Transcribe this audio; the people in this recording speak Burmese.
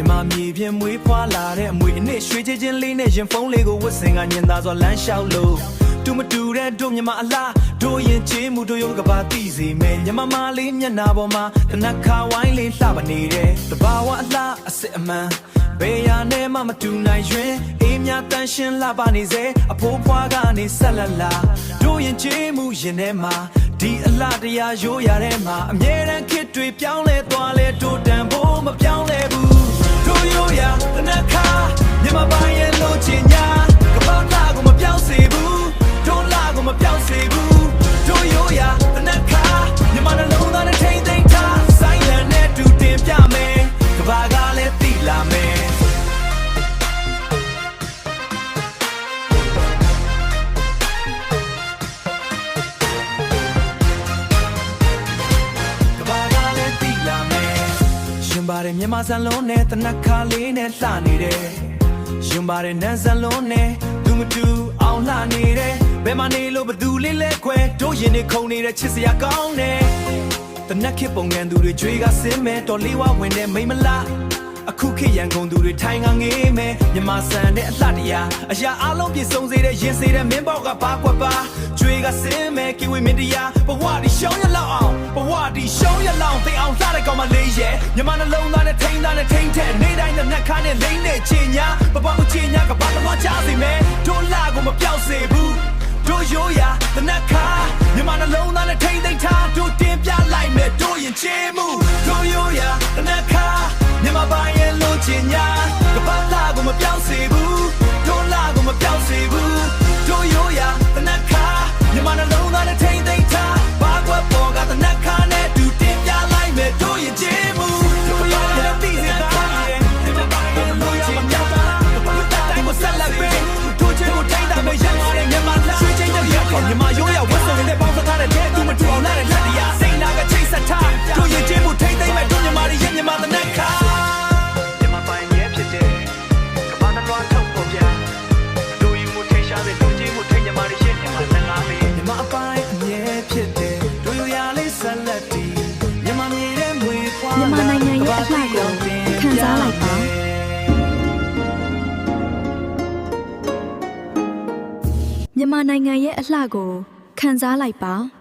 မြန်မာမြေပြင်မွေးဖွားလာတဲ့အမွေအနှစ်ရွှေချင်းချင်းလေးနဲ့ရင်ဖုံးလေးကိုဝတ်ဆင်ကညင်သာစွာလမ်းလျှောက်လို့တူမတူတဲ့တို့မြန်မာအလားတို့ရင်ချေးမှုတို့ရုပ်ကပါသိစေမယ်ညမမလေးမျက်နာပေါ်မှာတနက်ခါဝိုင်းလေးလှပနေတယ်တဘာဝအလားအစစ်အမှန်ဘယ်ရနဲ့မှမတူနိုင်ရင်အေးမြတန်ရှင်းလှပနေစေအဖိုးဖွားကနေဆက်လက်လာတို့ရင်ချေးမှုရင်ထဲမှာဒီအလားတရားရိုးရတဲ့မှာအမြဲတမ်းခစ်တွေပြောင်းလဲသွားလဲတို့တန်ဖို့မပြောင်းလဲဘူးတို့ရိုးရတနက်ခါမြန်မာပိုင်းရဲ့လို့ချင်ညာကပောက်လာကိုမပြောင်းစေဘူးတို့လာကိုမပြောင်းစေဘူးတို့ရိုးရတနက်ခါမြန်မာနှလုံးသားနဲ့ထိမ့်သိမ့်ထားဆိုင်လန်နဲ့တူတင်ပြမယ်ကဘာကလည်းသိလာမယ်ပါတယ်မြန်မာစံလုံးနဲ့တနက်ခါလေးနဲ့လှနေတယ်ရင်ပါတယ်နန်းစံလုံးနဲ့သူမတူအောင်လှနေတယ်ဘယ်မှာနေလို့ဘသူလေးလဲခွဲတို့ရင်နေခုန်နေတဲ့ချစ်စရာကောင်းတယ်တနက်ခေပုံကန်သူတွေကြွေးကစင်းမဲ့တော်လေးဝဝင်တဲ့မိမလားအခုခေရန်ကုန်သူတွေထိုင်ကငေးမယ်မြန်မာစံတဲ့အလှတရားအရာအလုံးပြည့်စုံစေတဲ့ရင်စေတဲ့မင်းပေါက်ကဘာကွက်ပါကြွေးကစင်းမဲ့ကိဝေမင်းတရားဘဝဒီရှောင်းရလောက်အောင်ဘဝဒီရှောင်းရလောက်သိအောင်လှတဲ့ကောင်မလေးရဲ့မြန်မာနှလုံးသားနဲ့ထိန်းတဲ့နေ့တိုင်းနဲ့နှက်ခါနဲ့လိမ့်နဲ့ချင်ညာပပကိုချင်ညာကဘာတော့ချစေမယ်တို့လာကိုမပြောက်စေဘူးတို့ရိုးရာတနက်ခါမြန်မာနှလုံးသားနဲ့ထိန်းသိမ်းထားတို့တင်ပြလိုက်မယ်တို့ရင်ချေးမှုတို့ရိုးရာတနက်ခါမြန်မာပိုင်းရဲ့လို့ချင်ညာကဘာလာကိုမပြောက်စေဘူးတို့လာကိုမပြောက်စေဘူးတို့ရိုးရာတနက်ခါမြန်မာနှလုံးသားနဲ့ထိန်းသိမ်းထားဘာကွက်ပေါ်ကတနက်ခါနဲ့တူတင်ပြလိုက်မယ်တို့ရင်ချေးမှုတို့ရိုးရာသိစေတာမြန်မာပိုင်းရဲ့လို့ချင်ညာကဘာလာကိုဆက်လက်ပေးတို့ချေးကိုထိန်းတာမယ်ရန်တဲ့မြန်မာလားရွှေချင်းတဲ့ရက်ခေါ်မြန်မာရိုးရာဝတ်စုံနဲ့ပေါင်းစပ်ထားတဲ့တဲ့သူမတူအောင်လာတဲ့လက်တရားစိတ်နာကချိတ်ဆက်ထားတို့ရင်ချေးမှုထိန်းသိမ်းမယ်တို့မြန်မာရဲ့မြန်မာတနက်ခါမြန်မာနိုင်ငံရဲ့အလှကိုခံစားလိုက်ပါမြန်မာနိုင်ငံရဲ့အလှကိုခံစားလိုက်ပါ